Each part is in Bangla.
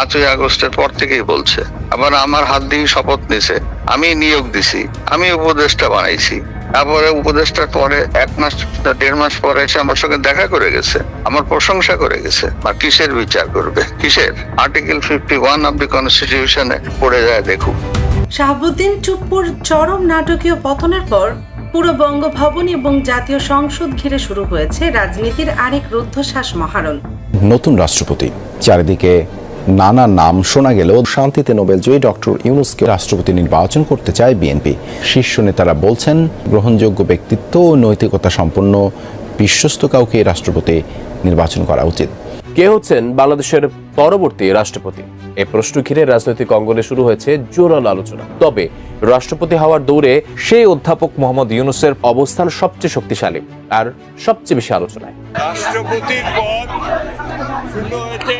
5ই আগস্টের পর থেকেই বলছে। আবার আমার হাত দিয়ে শপথ নিছে, আমি নিয়োগ দিছি, আমি উপদেষ্টা বানাইছি। তারপরে উপদেষ্টার পরে 1-1.5 মাস পরে এসে আমার সঙ্গে দেখা করে গেছে, আমার প্রশংসা করে গেছে। আর কিসের বিচার করবে, কিসের? আর্টিকেল 51 অব দি কনস্টিটিউশনে পড়ে যায় দেখুক। শাহাবুদ্দিন চুপ্পুর চরম নাটকীয় পতনের পর পুরো বঙ্গভবন এবং জাতীয় সংসদ ঘিরে শুরু হয়েছে রাজনীতির আরেক রুদ্ধশ্বাস মহারণ। নতুন রাষ্ট্রপতি, চারিদিকে নানা নাম শোনা গেলেও শান্তিতে নোবেলজয়ী ডক্টর ইউনূসকে রাষ্ট্রপতি নির্বাচন করতে চায় বিএনপি। শীর্ষ নেতারা বলছেন, গ্রহণযোগ্য ব্যক্তিত্ব ও নৈতিকতা সম্পন্ন বিশ্বস্ত কাউকে রাষ্ট্রপতি নির্বাচন করা উচিত। কে হচ্ছেন বাংলাদেশের পরবর্তী রাষ্ট্রপতি? এই প্রশ্ন ঘিরে রাজনৈতিক অঙ্গনে শুরু হয়েছে জোরালো আলোচনা। তবে রাষ্ট্রপতি হওয়ার দৌড়ে সেই অধ্যাপক মোহাম্মদ ইউনূসের অবস্থান সবচেয়ে শক্তিশালী আর সবচেয়ে বেশি আলোচনায়। রাষ্ট্রপতির পদ শূন্য হয়েছে,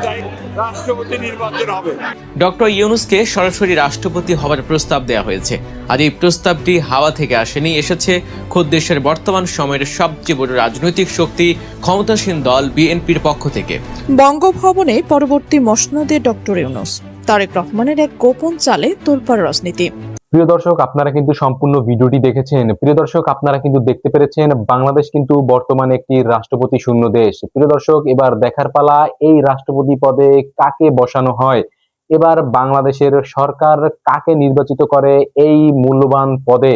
তাই রাষ্ট্রপতি নির্বাচন হবে। ডক্টর ইউনূসকে সরাসরি রাষ্ট্রপতি হওয়ার প্রস্তাব দেওয়া হয়েছে। আর এই প্রস্তাবটি হাওয়া থেকে আসেনি, এসেছে খোদ দেশের বর্তমান সময়ের সবচেয়ে বড় রাজনৈতিক শক্তি ক্ষমতাসীন দল বিএনপির পক্ষ থেকে। বঙ্গভবনে পরবর্তী মসনদে ডক্টর ইউনূস, তারেক রহমানের এক গোপন চালে তোলপাড় রাজনীতি। প্রিয় দর্শক, আপনারা কিন্তু সম্পূর্ণ ভিডিওটি দেখেছেন। প্রিয় দর্শক, আপনারা কিন্তু দেখতে পেরেছেন বাংলাদেশ কিন্তু বর্তমানে একটি রাষ্ট্রপতি শূন্য দেশ। প্রিয় দর্শক, এবার দেখার পালা এই রাষ্ট্রপতি পদে কাকে বসানো হয়। এবার বাংলাদেশের সরকার কাকে নির্বাচিত করে এই মূল্যবান পদে।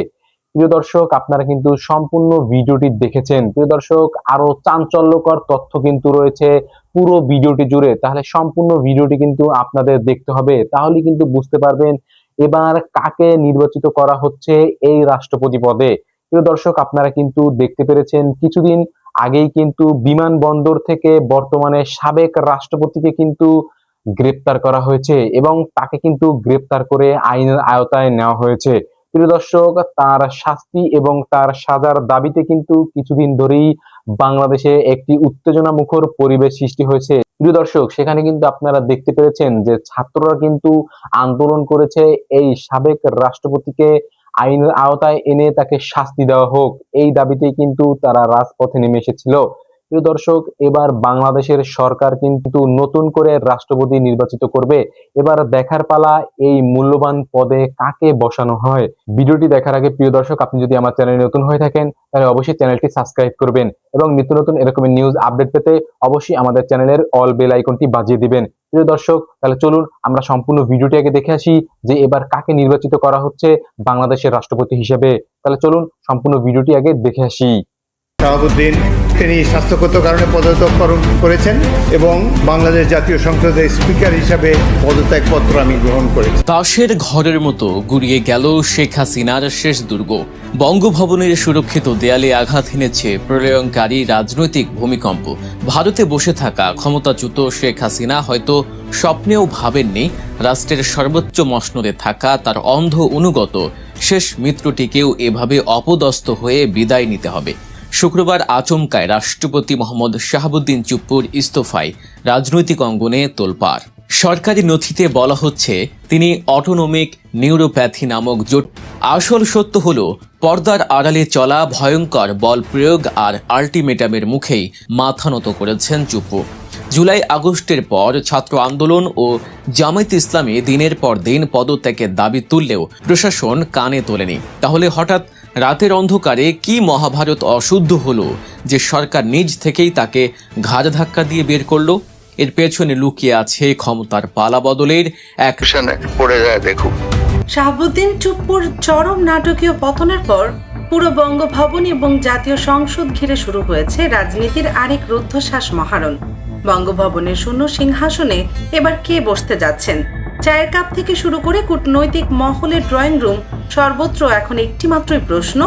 প্রিয় দর্শক, আপনারা কিন্তু সম্পূর্ণ ভিডিওটি দেখেছেন। প্রিয় দর্শক, আরো চাঞ্চল্যকর তথ্য কিন্তু রয়েছে পুরো ভিডিওটি জুড়ে। তাহলে সম্পূর্ণ ভিডিওটি কিন্তু আপনাদের দেখতে হবে, তাহলে কিন্তু বুঝতে পারবেন এবার কাকে নির্বাচিত করা হচ্ছে এই রাষ্ট্রপতি পদে। প্রিয় দর্শক, আপনারা কিন্তু দেখতে পেরেছেন কিছুদিন আগেই কিন্তু বিমানবন্দর থেকে বর্তমানে সাবেক রাষ্ট্রপতিকে কিন্তু গ্রেপ্তার করা হয়েছে এবং তাকে কিন্তু গ্রেপ্তার করে আইনের আওতায় নেওয়া হয়েছে। প্রিয় দর্শক, তার শাস্তি এবং তার সাজার দাবিতে কিন্তু কিছুদিন ধরেই বাংলাদেশে একটি উত্তেজনা মুখর পরিবেশ সৃষ্টি হয়েছে। প্রিয় দর্শক, সেখানে কিন্তু আপনারা দেখতে পেরেছেন যে ছাত্ররা কিন্তু আন্দোলন করেছে এই সাবেক রাষ্ট্রপতিকে আইনের আওতায় এনে তাকে শাস্তি দেওয়া হোক, এই দাবিতেই কিন্তু তারা রাজপথে নেমে এসেছিল। প্রিয় দর্শক, এবার বাংলাদেশের সরকার কিন্তু নতুন করে রাষ্ট্রপতি নির্বাচিত করবে। এবার দেখার পালা এই মূল্যবান পদে কাকে বসানো হয়। ভিডিওটি দেখার আগে প্রিয় দর্শক, আপনি যদি আমার চ্যানেলে নতুন হয়ে থাকেন তাহলে অবশ্যই চ্যানেলটি সাবস্ক্রাইব করবেন এবং নিত্য নতুন এরকমের নিউজ আপডেট পেতে অবশ্যই আমাদের চ্যানেলের অল বেল আইকনটি বাজিয়ে দিবেন। প্রিয় দর্শক, তাহলে চলুন আমরা সম্পূর্ণ ভিডিওটি আগে দেখে আসি যে এবার কাকে নির্বাচিত করা হচ্ছে বাংলাদেশের রাষ্ট্রপতি হিসেবে। তাহলে চলুন সম্পূর্ণ ভিডিওটি আগে দেখে আসি। শাহাবুদ্দিন তিনি স্বাস্থ্যগত কারণে পদত্যাগ করেছেন এবং বাংলাদেশ জাতীয় সংসদের স্পিকার হিসাবে পদত্যাগপত্র আমি গ্রহণ করেছি। তাসের ঘরের মতো গুড়িয়ে গেল শেখ হাসিনার শেষ দুর্গ। বঙ্গভবনের সুরক্ষিত দেয়ালে আঘাত হেনেছে প্রলয়ঙ্কারী রাজনৈতিক ভূমিকম্প। ভারতে বসে থাকা ক্ষমতাচ্যুত শেখ হাসিনা হয়তো স্বপ্নেও ভাবেননি রাষ্ট্রের সর্বোচ্চ মসনদে থাকা তার অন্ধ অনুগত শেষ মিত্রটিকেও এভাবে অপদস্থ হয়ে বিদায় নিতে হবে। শুক্রবার আচমকায় রাষ্ট্রপতি মোহাম্মদ শাহাবুদ্দিন চুপ্পুর ইস্তফায় রাজনৈতিক অঙ্গনে তোলপাড়। সরকারি নথিতে বলা হচ্ছে তিনি অটোনমিক নিউরোপ্যাথি নামক জোট। আসল সত্য হলো পর্দার আড়ালে চলা ভয়ঙ্কর বল প্রয়োগ আর আল্টিমেটামের মুখেই মাথা নত করেছেন চুপ্পু। জুলাই আগস্টের পর ছাত্র আন্দোলন ও জামায়াত ইসলামী দিনের পর দিন পদত্যাগের দাবি তুললেও প্রশাসন কানে তোলেনি। তাহলে হঠাৎ রাতের অন্ধকারে কি মহাভারত অশুদ্ধ হলো যে সরকার নিজ থেকেই তাকে ঘাড় ধাক্কা দিয়ে বের করলো? এর পেছনে লুকিয়ে আছে ক্ষমতার পালা বদলের এক পড়ে যায় দেখুক। শাহাবুদ্দিন চুপ্পুর চরম নাটকীয় পতনের পর পুরো বঙ্গভবন এবং জাতীয় সংসদ ঘিরে শুরু হয়েছে রাজনীতির আরেক রুদ্ধশ্বাস মহারণ। বঙ্গভবনের শূন্য সিংহাসনে এবার কে বসতে যাচ্ছেন? চায়ের কাপ থেকে শুরু করে কূটনৈতিক মহলের ড্রয়িং রুম, সর্বত্র এখন একটি মাত্রই প্রশ্ন,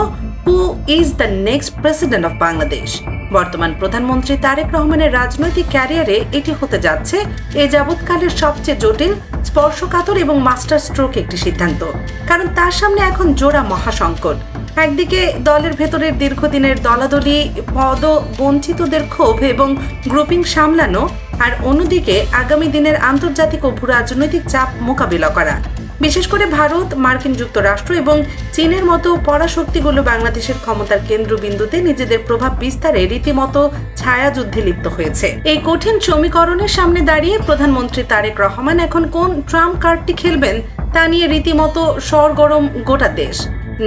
who is the next president of Bangladesh? বর্তমান প্রধানমন্ত্রী তারেক রহমানের রাজনৈতিক ক্যারিয়ারে এটি হতে যাচ্ছে এ যাবৎকালের সবচেয়ে জটিল, স্পর্শকাতর এবং মাস্টার স্ট্রোক একটি সিদ্ধান্ত। কারণ তার সামনে এখন জোড়া মহাসংকট। একদিকে দলের ভেতরের দীর্ঘদিনের দলাদলি, পদ বঞ্চিতদের ক্ষোভ এবং গ্রুপিং সামলানো, আর অন্যদিকে আগামী দিনের আন্তর্জাতিক ও ভূ রাজনৈতিক চাপ মোকাবিলা করা। বিশেষ করে ভারত, মার্কিন যুক্তরাষ্ট্র এবং চীনের মতো পরাশক্তিগুলো বাংলাদেশের ক্ষমতার কেন্দ্রবিন্দুতে নিজেদের প্রভাব বিস্তারে রীতিমতো ছায়াযুদ্ধে লিপ্ত হয়েছে। এই কঠিন সমীকরণের সামনে দাঁড়িয়ে প্রধানমন্ত্রী তারেক রহমান এখন কোন ট্রাম্প কার্ডটি খেলবেন তা নিয়ে রীতিমতো সরগরম গোটা দেশ।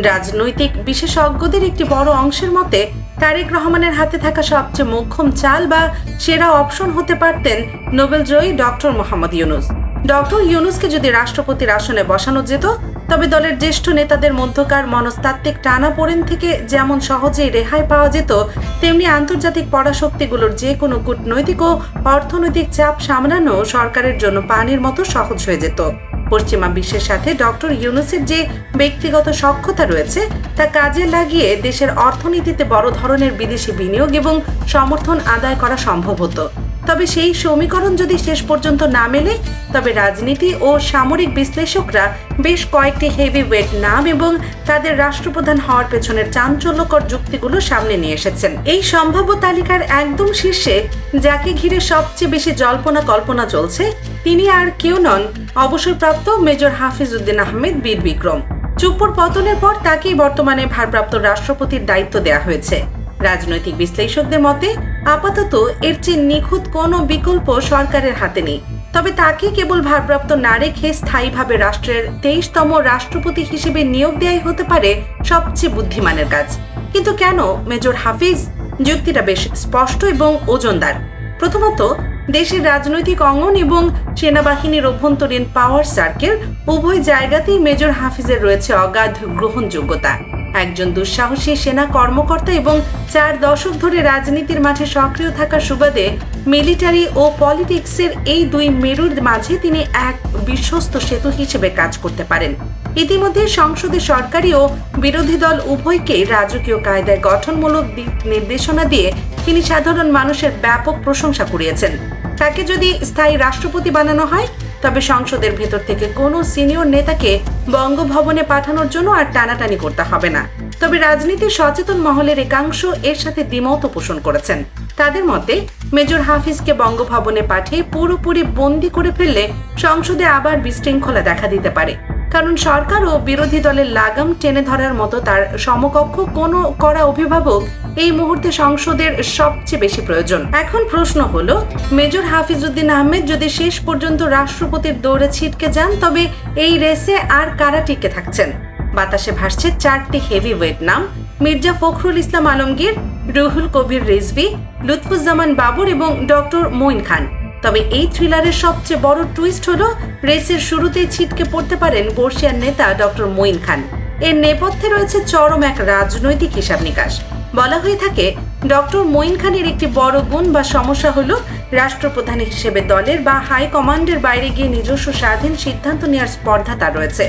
রাজনৈতিক বিশেষজ্ঞদের একটি বড় অংশের মতে তারেক রহমানের হাতে থাকা সবচেয়ে মোক্ষম চাল বা সেরা অপশন হতে পারতেন নোবেলজয়ী ডক্টর মোহাম্মদ ইউনূস। ডক্টর ইউনূসকে যদি রাষ্ট্রপতির আসনে বসানো যেত তবে দলের জ্যেষ্ঠ নেতাদের মধ্যকার মনস্তাত্ত্বিক টানাপোড়েন থেকে যেমন সহজেই রেহাই পাওয়া যেত, তেমনি আন্তর্জাতিক পরাশক্তিগুলোর যে কোনো কূটনৈতিক ও অর্থনৈতিক চাপ সামলানো সরকারের জন্য পানির মতো সহজ হয়ে যেত। পশ্চিমা বিশ্বের সাথে ডক্টর ইউনূসের যে ব্যক্তিগত সখ্যতা রয়েছে তা কাজে লাগিয়ে দেশের অর্থনীতিতে বড় ধরনের বিদেশি বিনিয়োগ এবং সমর্থন আদায় করা সম্ভব হতো। তবে সেই সমীকরণ যদি শেষ পর্যন্ত না মেলে তবে রাজনীতি ও সামরিক বিশ্লেষকরা বেশ কয়েকটি হেভিওয়েট নাম এবং তাদের রাষ্ট্রপ্রধান হওয়ার পেছনের চাঞ্চল্যকর যুক্তিগুলো সামনে নিয়ে এসেছেন। এই সম্ভাব্য তালিকার একদম শীর্ষে যাকে ঘিরে সবচেয়ে বেশি জল্পনা কল্পনা চলছে তিনি আর কেউ নন অবসরপ্রাপ্ত মেজর হাফিজ উদ্দিন আহমেদ বীর বিক্রম। চুপ্পুর পতনের পর তাকেই বর্তমানে ভারপ্রাপ্ত রাষ্ট্রপতির দায়িত্ব দেওয়া হয়েছে। রাজনৈতিক বিশ্লেষকদের মতে আপাতত এর চেয়ে নিখুঁত কোনো বিকল্প সরকারের হাতে নেই। তবে তাকে কেবল ভারপ্রাপ্ত না রেখে স্থায়ীভাবে রাষ্ট্রের 23তম রাষ্ট্রপতি হিসেবে নিয়োগ দেওয়াই হতে পারে সবচেয়ে বুদ্ধিমানের কাজ। কিন্তু কেন মেজর হাফিজ? যুক্তিটা বেশ স্পষ্ট এবং ওজনদার। প্রথমত, দেশের রাজনৈতিক অঙ্গন এবং সেনাবাহিনীর অভ্যন্তরীণ পাওয়ার সার্কেল উভয় জায়গাতেই মেজর হাফিজের রয়েছে অগাধ গ্রহণযোগ্যতা। একজন দুঃসাহসী সেনা কর্মকর্তা এবং 4 দশক ধরে রাজনীতির মাঠে সক্রিয় থাকার সুবাদে মিলিটারি ও পলিটিক্সের এই দুই মেরুর মাঝে তিনি এক বিশ্বস্ত সেতু হিসেবে কাজ করতে পারেন। ইতিমধ্যে সংসদে সরকারি ও বিরোধী দল উভয়কে রাজকীয় কায়দায় গঠনমূলক দিক নির্দেশনা দিয়ে তিনি সাধারণ মানুষের ব্যাপক প্রশংসা কুড়িয়েছেন। তাকে যদি স্থায়ী রাষ্ট্রপতি বানানো হয় তবে সংসদের ভেতর থেকে কোনো সিনিয়র নেতাকে বঙ্গভবনে পাঠানোর জন্য আর টানাটানি করতে হবে না। তবে রাজনীতির সচেতন মহলের একাংশ এর সাথে দ্বিমত পোষণ করেছেন। তাদের মতে মেজর হাফিজকে বঙ্গভবনে পাঠিয়ে পুরোপুরি বন্দী করে ফেললে সংসদে আবার বিশৃঙ্খলা দেখা দিতে পারে, কারণ সরকার ও বিরোধী দলের লাগাম টেনে ধরার মতো তার সমকক্ষ কোনো কড়া অভিভাবক এই মুহূর্তে সংসদের সবচেয়ে বেশি প্রয়োজন। এখন প্রশ্ন হলো, মেজর হাফিজ উদ্দিন আহমেদ যদি শেষ পর্যন্ত রাষ্ট্রপতির দৌড়ে ছিটকে যান তবে এই রেসে আর কারা টিকে থাকছেন? বাতাসে ভাসছে 4টি হেভিওয়েট নাম: মির্জা ফখরুল ইসলাম আলমগীর, রুহুল কবির রিজভী, লুৎফুজ্জামান বাবর এবং ডক্টর মঈন খান। তবে এই থ্রিলারের সবচেয়ে বড় টুইস্ট হলো রেসের শুরুতেই ছিটকে পড়তে পারেন বর্ষিয়ার নেতা ডক্টর মঈন খান। এর নেপথ্যে রয়েছে চরম এক রাজনৈতিক হিসাব নিকাশ। বলা হয়ে থাকে ডক্টর মঈন খানের একটি বড় গুণ বা সমস্যা হলো রাষ্ট্রপ্রধান হিসেবে দলের বা হাই কমান্ডের বাইরে গিয়ে নিজস্ব স্বাধীন সিদ্ধান্ত নেওয়ার স্পর্ধা তার রয়েছে।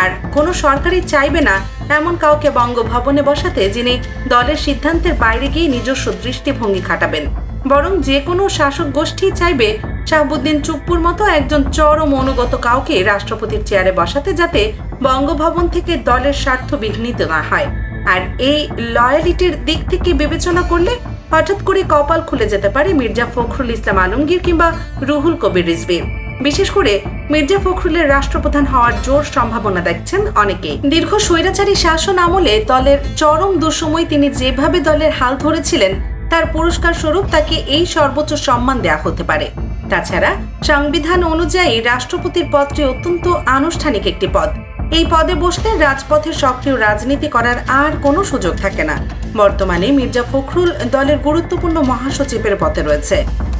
আর কোনো সরকারই চাইবে না এমন কাউকে বঙ্গভবনে বসাতে যিনি দলের সিদ্ধান্তের বাইরে গিয়ে নিজস্ব দৃষ্টিভঙ্গি খাটাবেন। বরং যে কোনো শাসক গোষ্ঠী চাইবে শাহাবুদ্দিন চুপ্পুর মতো একজন চরম অনুগত কাউকে রাষ্ট্রপতির চেয়ারে বসাতে, যাতে বঙ্গভবন থেকে দলের স্বার্থ বিঘ্নিত না হয়। আর এই লয়ালিটির দিক থেকে বিবেচনা করলে হঠাৎ করে কপাল খুলে যেতে পারে মির্জা ফখরুল ইসলাম আলমগীর কিংবা রুহুল কবির রিজভীর। বিশেষ করে মির্জা ফখরুলের রাষ্ট্রপ্রধান হওয়ার জোর সম্ভাবনা দেখছেন অনেকেই। দীর্ঘ স্বৈরাচারী শাসন আমলে দলের চরম দুঃসময় তিনি যেভাবে দলের হাল ধরেছিলেন তার পুরস্কার স্বরূপ তাকে এই সর্বোচ্চ সম্মান দেওয়া হতে পারে। তাছাড়া সংবিধান অনুযায়ী রাষ্ট্রপতির পদটি অত্যন্ত আনুষ্ঠানিক একটি পদ। এই পদে বসলে রাজপথে সক্রিয় রাজনীতি করার আর কোনো সুযোগ থাকে না। বর্তমানে মির্জা ফখরুল দলের গুরুত্বপূর্ণ মহাসচিবের পদে রয়েছে।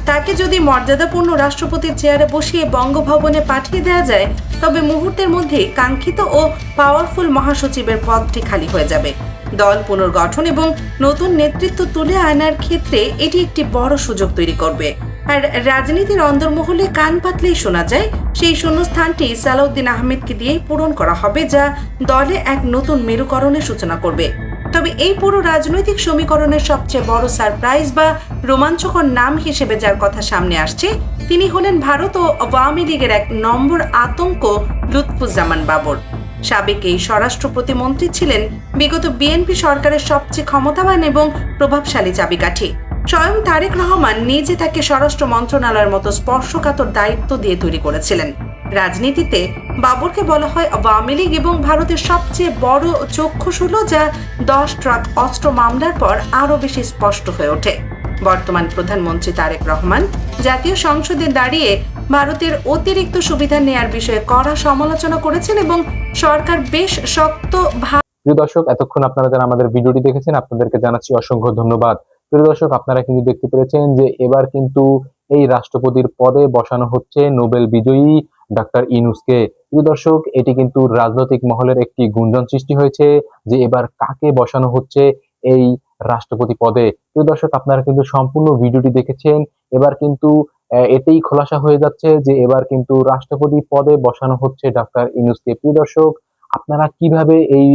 তাকে যদি মর্যাদাপূর্ণ রাষ্ট্রপতির চেয়ারে বসিয়ে বঙ্গভবনে পাঠিয়ে দেওয়া যায় তবে মুহূর্তের মধ্যেই কাঙ্ক্ষিত ও পাওয়ারফুল মহাসচিবের পদটি খালি হয়ে যাবে। দল পুনর্গঠন এবং নতুন নেতৃত্ব তুলে আনার ক্ষেত্রে এটি একটি বড় সুযোগ তৈরি করবে। আর রাজনীতির অন্দরমহলে কান পাতলেই শোনা যায় সেই শূন্যস্থানটি সালাউদ্দিন আহমেদকে দিয়েই পূরণ করা হবে, যা দলে এক নতুন মেরুকরণের সূচনা করবে। তবে এই পুরো রাজনৈতিক সমীকরণের সবচেয়ে বড় সারপ্রাইজ বা রোমাঞ্চকর নাম হিসেবে যার কথা সামনে আসছে তিনি হলেন ভারত ও আওয়ামী লীগের 1 নম্বর আতঙ্ক লুৎফুজ্জামান বাবর। সাবেক এই স্বরাষ্ট্র প্রতিমন্ত্রী ছিলেন বিগত বিএনপি সরকারের সবচেয়ে ক্ষমতাবান এবং প্রভাবশালী চাবিকাঠি। স্বয়ং তারেক রহমান নিজে তাকে স্বরাষ্ট্র মন্ত্রণালয়ের মতো স্পর্শকাতর দায়িত্ব দিয়ে তৈরি করেছিলেন। রাজনীতিতে বাবরকে বলা হয় আওয়ামী লীগ এবং ভারতের সবচেয়ে বড় চক্ষুশূল, যা 10 ট্রাক অস্ত্র মামলার পর আরও বেশি স্পষ্ট হয়ে ওঠে। বর্তমান প্রধানমন্ত্রী তারেক রহমান জাতীয় সংসদে দাঁড়িয়ে ভারতের অতিরিক্ত সুবিধা নেয়ার বিষয়ে কড়া সমালোচনা করেছেন এবং সরকার বেশ শক্ত প্রিয় দর্শক, এতক্ষণ আপনারা যারা আমাদের ভিডিওটি দেখেছেন আপনাদেরকে জানাচ্ছি অসংখ্য ধন্যবাদ। প্রিয় দর্শক, আপনারা কিন্তু দেখতে পেরেছেন যে এবার কিন্তু এই রাষ্ট্রপতির পদে বসানো হচ্ছে নোবেল বিজয়ী ডাক্তার ইউনূসকে। প্রিয় দর্শক, এটি কিন্তু রাজনৈতিক মহলের একটি গুঞ্জন সৃষ্টি হয়েছে যে এবার কাকে বসানো হচ্ছে এই রাষ্ট্রপতি পদে। প্রিয় দর্শক, আপনারা কিন্তু সম্পূর্ণ ভিডিওটি দেখেছেন। এবার কিন্তু এতেই খোলাসা হয়ে যাচ্ছে যে এবার কিন্তু রাষ্ট্রপতি পদে বসানো হচ্ছে ডাক্তার ইউনূসকে। প্রিয় দর্শক, আপনারা কিভাবে এই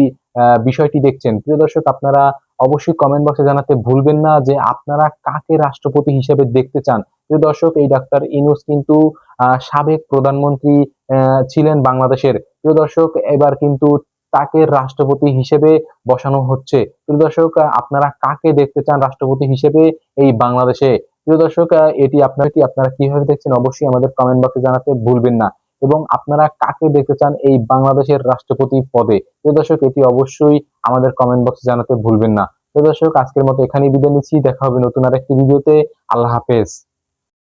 বিষয়টি দেখছেন? প্রিয় দর্শক, আপনারা অবশ্যই কমেন্ট বক্সে জানাতে ভুলবেন না যে আপনারা কাকে রাষ্ট্রপতি হিসেবে দেখতে চান। প্রিয় দর্শক, এই ডাক্তার ইউনূস কিন্তু সাবেক প্রধানমন্ত্রী ছিলেন বাংলাদেশের। প্রিয় দর্শক, এবার কিন্তু তাকে রাষ্ট্রপতি হিসেবে বসানো হচ্ছে। প্রিয় দর্শক, আপনারা কাকে দেখতে চান রাষ্ট্রপতি হিসেবে এই বাংলাদেশে? প্রিয় দর্শক, এটি আপনারা কিভাবে দেখছেন অবশ্যই আমাদের কমেন্ট বক্সে জানাতে ভুলবেন না। এবং আপনারা কাকে দেখতে চান এই বাংলাদেশের রাষ্ট্রপতি পদে? প্রিয় দর্শক, এটি অবশ্যই আমাদের কমেন্ট বক্সে জানাতে ভুলবেন না। প্রিয় দর্শক, আজকের মতো এখানেই বিদায় নিচ্ছি। দেখা হবে নতুন আরেকটি ভিডিওতে। আল্লাহ হাফেজ।